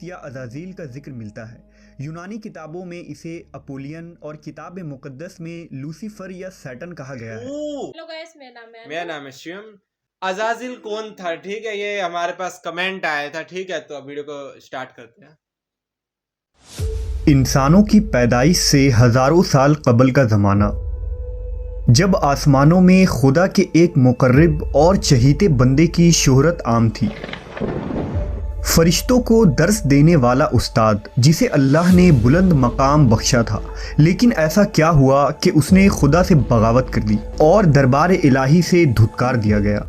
یا عزازیل کا ذکر ملتا ہے۔ یونانی کتابوں میں اسے اپولین اور کتاب مقدس میں لوسیفر یا سیٹن کہا گیا ہے۔ ہیلو گائس، میرا نام ہے شیوم۔ عزازیل کون تھا؟ ٹھیک ہے، یہ ہمارے پاس کمنٹ آیا تھا، ٹھیک ہے، تو اب ویڈیو کو سٹارٹ کرتے ہیں۔ انسانوں کی پیدائش سے ہزاروں سال قبل کا زمانہ، جب آسمانوں میں خدا کے ایک مقرب اور چہیتے بندے کی شہرت عام تھی، فرشتوں کو درس دینے والا استاد جسے اللہ نے بلند مقام بخشا تھا، لیکن ایسا کیا ہوا کہ اس نے خدا سے بغاوت کر دی اور دربار الہی سے دھتکار دیا گیا۔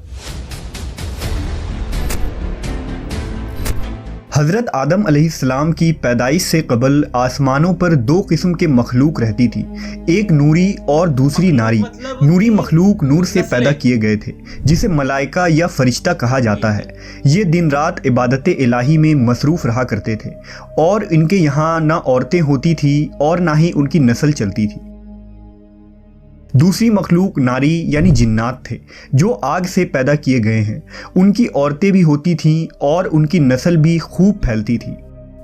حضرت آدم علیہ السلام کی پیدائش سے قبل آسمانوں پر دو قسم کے مخلوق رہتی تھی، ایک نوری اور دوسری ناری۔ نوری مخلوق نور سے پیدا کیے گئے تھے جسے ملائکہ یا فرشتہ کہا جاتا ہے۔ یہ دن رات عبادت الہی میں مصروف رہا کرتے تھے اور ان کے یہاں نہ عورتیں ہوتی تھی اور نہ ہی ان کی نسل چلتی تھی۔ دوسری مخلوق ناری یعنی جنات تھے جو آگ سے پیدا کیے گئے ہیں۔ ان کی عورتیں بھی ہوتی تھیں اور ان کی نسل بھی خوب پھیلتی تھی۔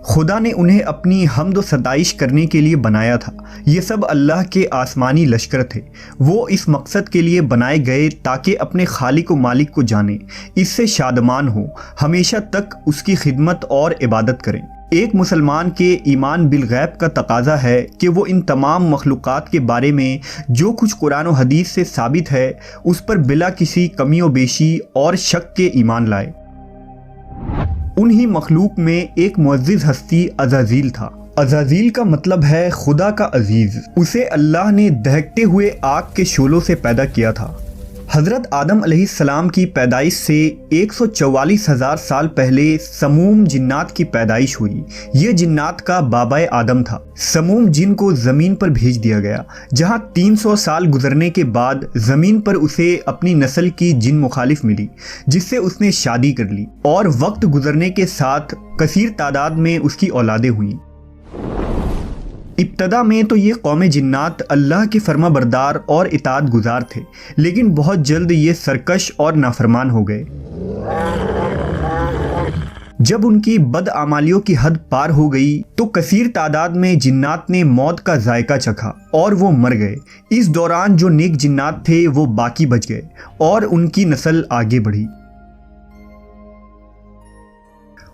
خدا نے انہیں اپنی حمد و ستائش کرنے کے لیے بنایا تھا۔ یہ سب اللہ کے آسمانی لشکر تھے۔ وہ اس مقصد کے لیے بنائے گئے تاکہ اپنے خالق و مالک کو جانیں، اس سے شادمان ہو، ہمیشہ تک اس کی خدمت اور عبادت کریں۔ ایک مسلمان کے ایمان بالغیب کا تقاضا ہے کہ وہ ان تمام مخلوقات کے بارے میں جو کچھ قرآن و حدیث سے ثابت ہے اس پر بلا کسی کمی و بیشی اور شک کے ایمان لائے۔ انہی مخلوق میں ایک معزز ہستی عزازیل تھا۔ عزازیل کا مطلب ہے خدا کا عزیز۔ اسے اللہ نے دہکتے ہوئے آگ کے شعلوں سے پیدا کیا تھا۔ حضرت آدم علیہ السلام کی پیدائش سے 144,000 سال پہلے سموم جنات کی پیدائش ہوئی۔ یہ جنات کا بابا آدم تھا۔ سموم جن کو زمین پر بھیج دیا گیا، جہاں 300 سال گزرنے کے بعد زمین پر اسے اپنی نسل کی جن مخالف ملی، جس سے اس نے شادی کر لی، اور وقت گزرنے کے ساتھ کثیر تعداد میں اس کی اولادیں ہوئیں۔ ابتدا میں تو یہ قوم جنات اللہ کے فرما بردار اور اطاعت گزار تھے، لیکن بہت جلد یہ سرکش اور نافرمان ہو گئے۔ جب ان کی بدعمالیوں کی حد پار ہو گئی تو کثیر تعداد میں جنات نے موت کا ذائقہ چکھا اور وہ مر گئے۔ اس دوران جو نیک جنات تھے وہ باقی بچ گئے اور ان کی نسل آگے بڑھی۔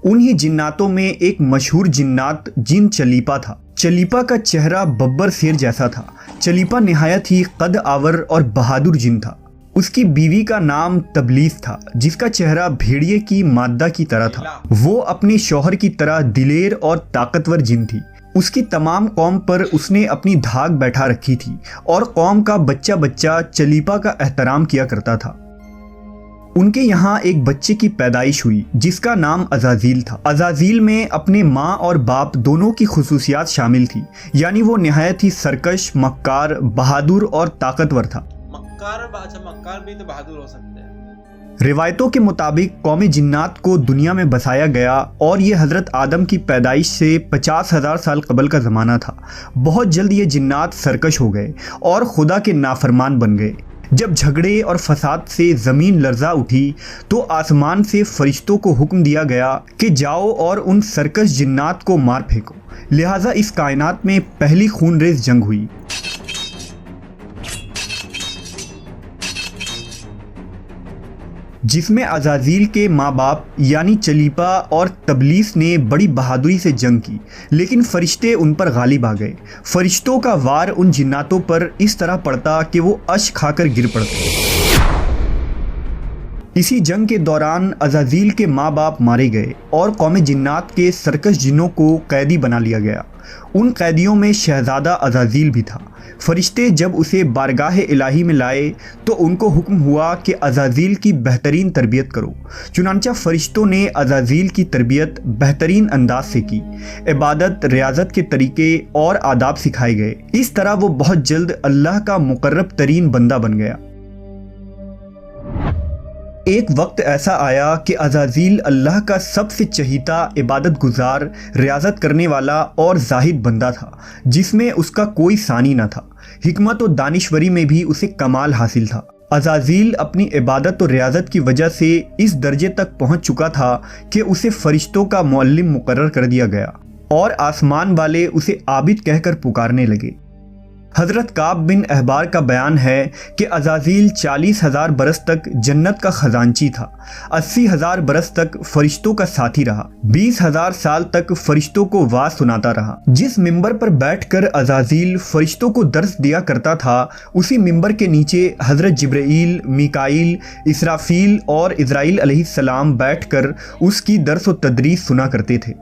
انہی جناتوں میں ایک مشہور جنات جن چلیپا تھا۔ چلیپا کا چہرہ ببر شیر جیسا تھا۔ چلیپا نہایت ہی قد آور اور بہادر جن تھا۔ اس کی بیوی کا نام تبلیس تھا، جس کا چہرہ بھیڑیے کی مادہ کی طرح تھا۔ وہ اپنے شوہر کی طرح دلیر اور طاقتور جن تھی۔ اس کی تمام قوم پر اس نے اپنی دھاک بیٹھا رکھی تھی اور قوم کا بچہ بچہ چلیپا کا احترام کیا کرتا تھا۔ ان کے یہاں ایک بچے کی پیدائش ہوئی جس کا نام عزازیل تھا۔ عزازیل میں اپنے ماں اور باپ دونوں کی خصوصیات شامل تھی، یعنی وہ نہایت ہی سرکش، مکار، بہادر اور طاقتور تھا۔ مکار بھی تو بہادر ہو سکتے ہیں۔ روایتوں کے مطابق قوم جنات کو دنیا میں بسایا گیا اور یہ حضرت آدم کی پیدائش سے 50,000 سال قبل کا زمانہ تھا۔ بہت جلد یہ جنات سرکش ہو گئے اور خدا کے نافرمان بن گئے۔ جب جھگڑے اور فساد سے زمین لرزا اٹھی تو آسمان سے فرشتوں کو حکم دیا گیا کہ جاؤ اور ان سرکش جنات کو مار پھینکو۔ لہٰذا اس کائنات میں پہلی خون ریز جنگ ہوئی۔ جس میں عزازیل کے ماں باپ یعنی چلیپا اور تبلیس نے بڑی بہادری سے جنگ کی، لیکن فرشتے ان پر غالب آ گئے۔ فرشتوں کا وار ان جناتوں پر اس طرح پڑتا کہ وہ اشک کھا کر گر پڑتے۔ اسی جنگ کے دوران عزازیل کے ماں باپ مارے گئے اور قوم جنات کے سرکش جنوں کو قیدی بنا لیا گیا۔ ان قیدیوں میں شہزادہ عزازیل بھی تھا۔ فرشتے جب اسے بارگاہ الہی میں لائے تو ان کو حکم ہوا کہ عزازیل کی بہترین تربیت کرو۔ چنانچہ فرشتوں نے عزازیل کی تربیت بہترین انداز سے کی۔ عبادت، ریاضت کے طریقے اور آداب سکھائے گئے۔ اس طرح وہ بہت جلد اللہ کا مقرب ترین بندہ بن گیا۔ ایک وقت ایسا آیا کہ عزازیل اللہ کا سب سے چہیتا، عبادت گزار، ریاضت کرنے والا اور زاہد بندہ تھا، جس میں اس کا کوئی ثانی نہ تھا۔ حکمت و دانشوری میں بھی اسے کمال حاصل تھا۔ عزازیل اپنی عبادت و ریاضت کی وجہ سے اس درجے تک پہنچ چکا تھا کہ اسے فرشتوں کا معلم مقرر کر دیا گیا اور آسمان والے اسے عابد کہہ کر پکارنے لگے۔ حضرت کعب بن احبار کا بیان ہے کہ عزازیل 40,000 برس تک جنت کا خزانچی تھا، 80,000 برس تک فرشتوں کا ساتھی رہا، 20,000 سال تک فرشتوں کو واز سناتا رہا۔ جس ممبر پر بیٹھ کر عزازیل فرشتوں کو درس دیا کرتا تھا، اسی ممبر کے نیچے حضرت جبرائیل، میکائیل، اسرافیل اور عزرائیل علیہ السلام بیٹھ کر اس کی درس و تدریس سنا کرتے تھے۔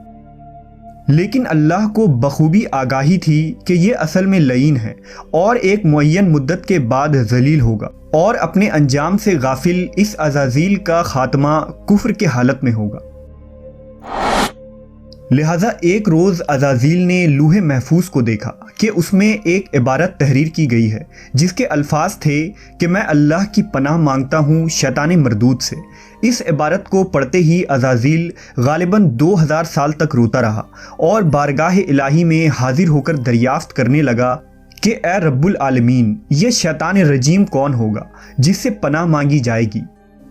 لیکن اللہ کو بخوبی آگاہی تھی کہ یہ اصل میں لعین ہے اور ایک معین مدت کے بعد ذلیل ہوگا، اور اپنے انجام سے غافل اس عزازیل کا خاتمہ کفر کے حالت میں ہوگا۔ لہٰذا ایک روز عزازیل نے لوح محفوظ کو دیکھا کہ اس میں ایک عبارت تحریر کی گئی ہے جس کے الفاظ تھے کہ میں اللہ کی پناہ مانگتا ہوں شیطان مردود سے۔ اس عبارت کو پڑھتے ہی عزازیل غالباً 2000 سال تک روتا رہا اور بارگاہ الہی میں حاضر ہو کر دریافت کرنے لگا کہ اے رب العالمین، یہ شیطان رجیم کون ہوگا جس سے پناہ مانگی جائے گی؟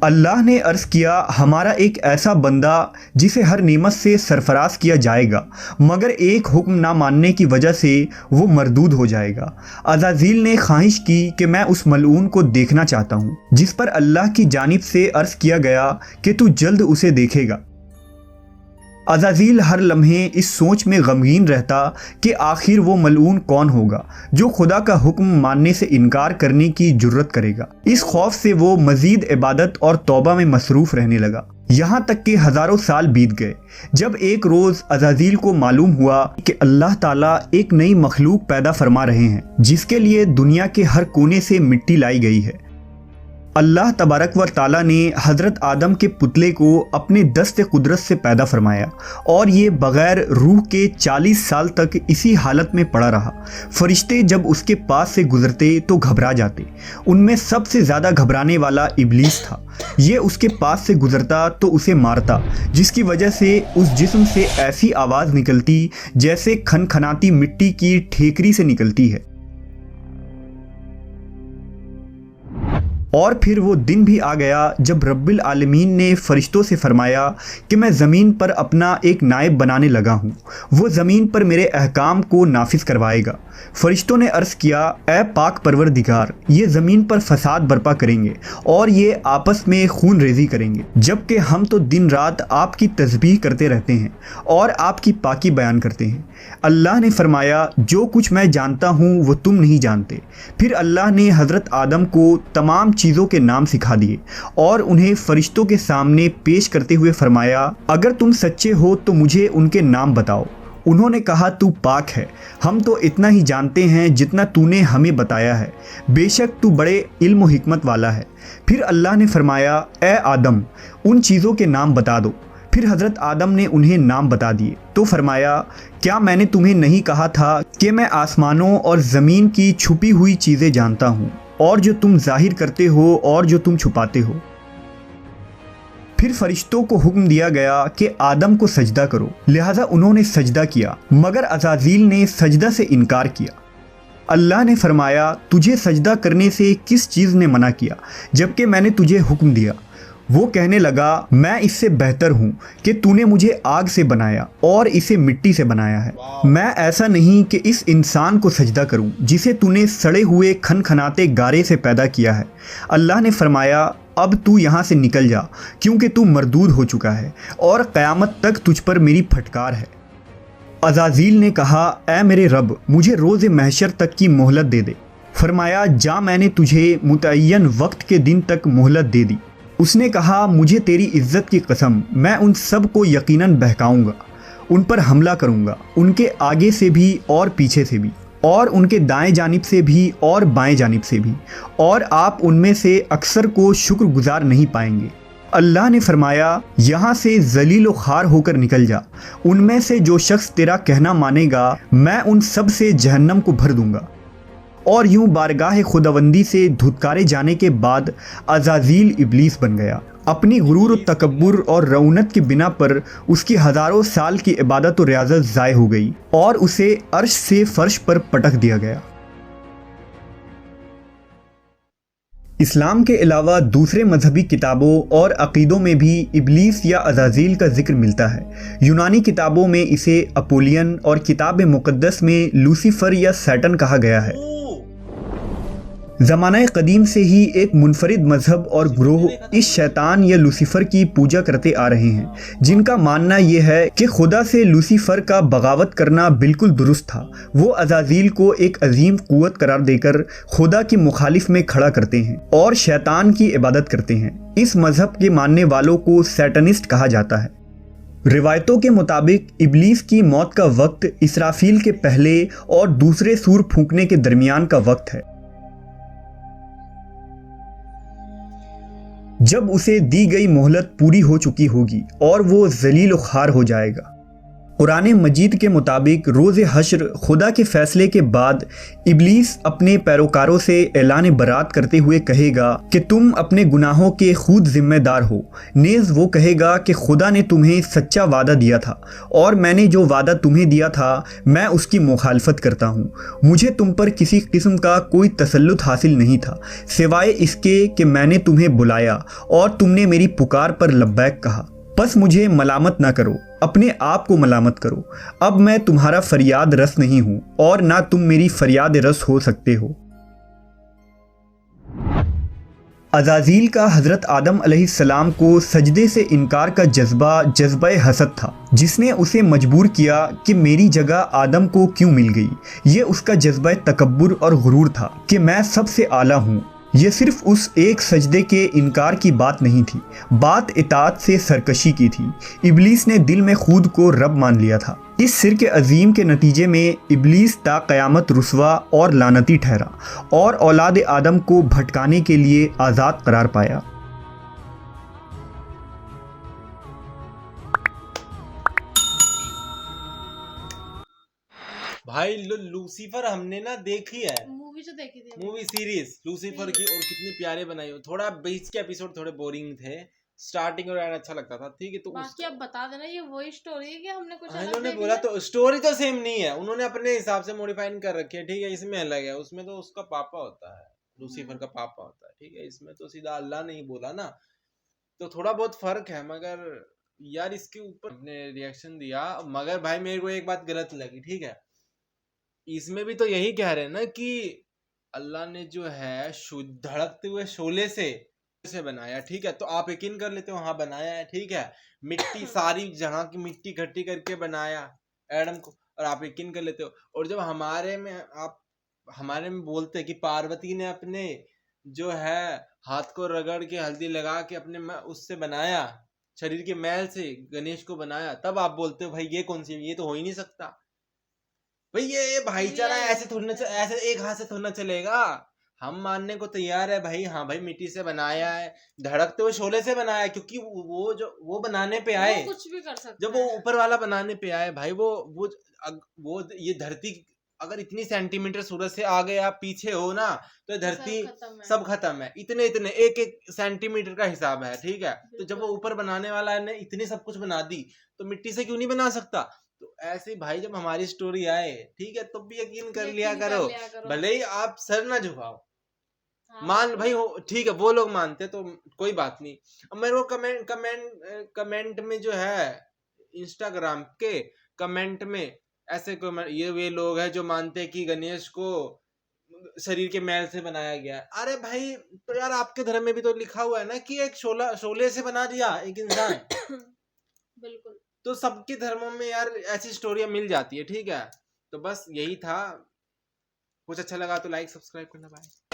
اللہ نے عرض کیا، ہمارا ایک ایسا بندہ جسے ہر نعمت سے سرفراز کیا جائے گا مگر ایک حکم نہ ماننے کی وجہ سے وہ مردود ہو جائے گا۔ عزازیل نے خواہش کی کہ میں اس ملعون کو دیکھنا چاہتا ہوں، جس پر اللہ کی جانب سے عرض کیا گیا کہ تو جلد اسے دیکھے گا۔ عزازیل ہر لمحے اس سوچ میں غمگین رہتا کہ آخر وہ ملعون کون ہوگا جو خدا کا حکم ماننے سے انکار کرنے کی جرت کرے گا۔ اس خوف سے وہ مزید عبادت اور توبہ میں مصروف رہنے لگا، یہاں تک کہ ہزاروں سال بیت گئے۔ جب ایک روز عزازیل کو معلوم ہوا کہ اللہ تعالیٰ ایک نئی مخلوق پیدا فرما رہے ہیں جس کے لیے دنیا کے ہر کونے سے مٹی لائی گئی ہے، اللہ تبارک و تعالیٰ نے حضرت آدم کے پتلے کو اپنے دست قدرت سے پیدا فرمایا اور یہ بغیر روح کے 40 سال تک اسی حالت میں پڑا رہا۔ فرشتے جب اس کے پاس سے گزرتے تو گھبرا جاتے، ان میں سب سے زیادہ گھبرانے والا ابلیس تھا۔ یہ اس کے پاس سے گزرتا تو اسے مارتا، جس کی وجہ سے اس جسم سے ایسی آواز نکلتی جیسے کھنکھناتی مٹی کی ٹھیکری سے نکلتی ہے۔ اور پھر وہ دن بھی آ گیا جب رب العالمین نے فرشتوں سے فرمایا کہ میں زمین پر اپنا ایک نائب بنانے لگا ہوں، وہ زمین پر میرے احکام کو نافذ کروائے گا۔ فرشتوں نے عرض کیا، اے پاک پروردگار، یہ زمین پر فساد برپا کریں گے اور یہ آپس میں خون ریزی کریں گے، جبکہ ہم تو دن رات آپ کی تسبیح کرتے رہتے ہیں اور آپ کی پاکی بیان کرتے ہیں۔ اللہ نے فرمایا، جو کچھ میں جانتا ہوں وہ تم نہیں جانتے۔ پھر اللہ نے حضرت آدم کو تمام چیزوں کے نام سکھا دیے اور انہیں فرشتوں کے سامنے پیش کرتے ہوئے فرمایا، اگر تم سچے ہو تو مجھے ان کے نام بتاؤ۔ انہوں نے کہا، تو پاک ہے، ہم تو اتنا ہی جانتے ہیں جتنا تو نے ہمیں بتایا ہے، بے شک تو بڑے علم و حکمت والا ہے۔ پھر اللہ نے فرمایا، اے آدم، ان چیزوں کے نام بتا دو۔ پھر حضرت آدم نے انہیں نام بتا دیے تو فرمایا، کیا میں نے تمہیں نہیں کہا تھا کہ میں آسمانوں اور زمین کی چھپی ہوئی چیزیں جانتا ہوں، اور جو تم ظاہر کرتے ہو اور جو تم چھپاتے ہو؟ پھر فرشتوں کو حکم دیا گیا کہ آدم کو سجدہ کرو، لہذا انہوں نے سجدہ کیا، مگر عزازیل نے سجدہ سے انکار کیا۔ اللہ نے فرمایا، تجھے سجدہ کرنے سے کس چیز نے منع کیا جبکہ میں نے تجھے حکم دیا؟ وہ کہنے لگا، میں اس سے بہتر ہوں کہ تو نے مجھے آگ سے بنایا اور اسے مٹی سے بنایا ہے۔ میں ایسا نہیں کہ اس انسان کو سجدہ کروں جسے تو نے سڑے ہوئے کھنکھناتے گارے سے پیدا کیا ہے۔ اللہ نے فرمایا، اب تو یہاں سے نکل جا، کیونکہ تو مردود ہو چکا ہے اور قیامت تک تجھ پر میری پھٹکار ہے۔ عزازیل نے کہا، اے میرے رب، مجھے روز محشر تک کی مہلت دے دے۔ فرمایا، جا، میں نے تجھے متعین وقت کے دن تک مہلت دے دی۔ اس نے کہا، مجھے تیری عزت کی قسم، میں ان سب کو یقیناً بہکاؤں گا، ان پر حملہ کروں گا، ان کے آگے سے بھی اور پیچھے سے بھی، اور ان کے دائیں جانب سے بھی اور بائیں جانب سے بھی، اور آپ ان میں سے اکثر کو شکر گزار نہیں پائیں گے۔ اللہ نے فرمایا، یہاں سے ذلیل و خوار ہو کر نکل جا، ان میں سے جو شخص تیرا کہنا مانے گا میں ان سب سے جہنم کو بھر دوں گا۔ اور یوں بارگاہ خداوندی سے دھتکارے جانے کے بعد عزازیل ابلیس بن گیا۔ اپنی غرور و تکبر اور رعونت کی بنا پر اس کی ہزاروں سال کی عبادت و ریاضت ضائع ہو گئی اور اسے عرش سے فرش پر پٹک دیا گیا۔ اسلام کے علاوہ دوسرے مذہبی کتابوں اور عقیدوں میں بھی ابلیس یا عزازیل کا ذکر ملتا ہے۔ یونانی کتابوں میں اسے اپولین اور کتاب مقدس میں لوسیفر یا سیٹن کہا گیا ہے۔ زمانہ قدیم سے ہی ایک منفرد مذہب اور گروہ اس شیطان یا لوسیفر کی پوجا کرتے آ رہے ہیں، جن کا ماننا یہ ہے کہ خدا سے لوسیفر کا بغاوت کرنا بالکل درست تھا۔ وہ عزازیل کو ایک عظیم قوت قرار دے کر خدا کی مخالف میں کھڑا کرتے ہیں اور شیطان کی عبادت کرتے ہیں۔ اس مذہب کے ماننے والوں کو سیٹنسٹ کہا جاتا ہے۔ روایتوں کے مطابق ابلیس کی موت کا وقت اسرافیل کے پہلے اور دوسرے سور پھونکنے کے درمیان کا وقت ہے، جب اسے دی گئی مہلت پوری ہو چکی ہوگی اور وہ ذلیل و خوار ہو جائے گا۔ قرآن مجید کے مطابق روز حشر خدا کے فیصلے کے بعد ابلیس اپنے پیروکاروں سے اعلان برات کرتے ہوئے کہے گا کہ تم اپنے گناہوں کے خود ذمہ دار ہو۔ نیز وہ کہے گا کہ خدا نے تمہیں سچا وعدہ دیا تھا اور میں نے جو وعدہ تمہیں دیا تھا میں اس کی مخالفت کرتا ہوں۔ مجھے تم پر کسی قسم کا کوئی تسلط حاصل نہیں تھا سوائے اس کے کہ میں نے تمہیں بلایا اور تم نے میری پکار پر لبیک کہا۔ بس مجھے ملامت نہ کرو، اپنے آپ کو ملامت کرو۔ اب میں تمہارا فریاد رس نہیں ہوں اور نہ تم میری فریاد رس ہو سکتے ہو۔ عزازیل کا حضرت آدم علیہ السلام کو سجدے سے انکار کا جذبہ حسد تھا، جس نے اسے مجبور کیا کہ میری جگہ آدم کو کیوں مل گئی۔ یہ اس کا جذبہ تکبر اور غرور تھا کہ میں سب سے اعلیٰ ہوں۔ یہ صرف اس ایک سجدے کے انکار کی بات نہیں تھی، بات اطاعت سے سرکشی کی تھی۔ ابلیس نے دل میں خود کو رب مان لیا تھا۔ اس شرک عظیم کے نتیجے میں ابلیس تا قیامت رسوا اور لعنتی ٹھہرا اور اولاد آدم کو بھٹکانے کے لیے آزاد قرار پایا۔ بھائی لوسیفر ہم نے نا دیکھی ہے، مووی جو دیکھی تھی مووی سیریز لوسیفر کی، اور کتنے پیارے بنائی ہو۔ تھوڑا بیچ کے ایپیسوڈ تھوڑے بورنگ تھے، سٹارٹنگ اور اینڈ اچھا لگتا تھا، ٹھیک ہے۔ تو باقی اب بتا دینا یہ وہی سٹوری ہے کہ ہم نے کچھ الگ انہوں نے دیکھی بولا ہے؟ تو سٹوری تو سیم نہیں ہے، انہوں نے اپنے حساب سے موڈیفائن کر رکھی ہے، ٹھیک ہے۔ اس میں الگ ہے، اس میں تو اس کا پاپا ہوتا ہے، لوسیفر کا پاپا ہوتا ہے، ٹھیک ہے۔ اس میں تو سیدھا اللہ نہیں بولا نا، تو تھوڑا بہت فرق ہے۔ مگر یار اس کے اوپر نے ریئیکشن دیا، مگر بھائی میرے کو ایک بات غلط لگی، ٹھیک ہے۔ اس میں بھی تو یہی کہہ رہے ہیں نا کہ اللہ نے جو ہے دھڑکتے ہوئے شعلے سے بنایا، ٹھیک ہے۔ تو آپ یقین کر لیتے ہو ہاں بنایا ہے، ٹھیک ہے۔ مٹی ساری جہاں کی مٹی اکٹھی کر کے بنایا ایڈم کو، اور آپ یقین کر لیتے ہو۔ اور جب ہمارے میں بولتے کہ پاروتی نے اپنے جو ہے ہاتھ کو رگڑ کے ہلدی لگا کے اپنے اس سے بنایا، شریر کے میل سے گنیش کو بنایا، تب آپ بولتے ہو بھائی یہ کون سی، یہ تو ہو ہی نہیں سکتا بھائی، یہ بھائی چارہ ایسے ایک ہاتھ سے تھوڑنا چلے گا۔ ہم ماننے کو تیار ہے بھائی، ہاں بھائی مٹی سے بنایا ہے، دھڑکتے ہوئے شعلے سے بنایا ہے، کیونکہ وہ بنانے پہ آئے، کچھ بھی کر سکتا جب وہ اوپر والا بنانے پہ آئے بھائی، وہ یہ دھرتی اگر اتنی سینٹی میٹر سورج سے آگے آپ پیچھے ہو نا تو یہ دھرتی سب ختم ہے۔ اتنے ایک سینٹی میٹر کا حساب ہے، ٹھیک ہے۔ تو جب وہ اوپر بنانے والا نے اتنی سب کچھ بنا دی تو مٹی سے کیوں نہیں بنا سکتا؟ تو ایسے بھائی جب ہماری سٹوری آئے، ٹھیک ہے، تب بھی یقین کر لیا کرو، بھلے ہی آپ سر نہ جھکاؤ، مان بھائی ٹھیک ہے، وہ لوگ مانتے تو کوئی بات نہیں۔ اب میرے کو کمنٹ میں جو ہے انسٹاگرام کے کمنٹ میں ایسے یہ لوگ ہیں جو مانتے کہ گنیش کو شریر کے میل سے بنایا گیا۔ ارے بھائی تو یار آپ کے دھرم میں بھی تو لکھا ہوا ہے نا کہ ایک شعلے سے بنا دیا ایک انسان، بالکل۔ تو سب کے دھرموں میں یار ایسی سٹوریاں مل جاتی ہے، ٹھیک ہے۔ تو بس یہی تھا، کچھ اچھا لگا تو لائک سبسکرائب کرنا، بھائی۔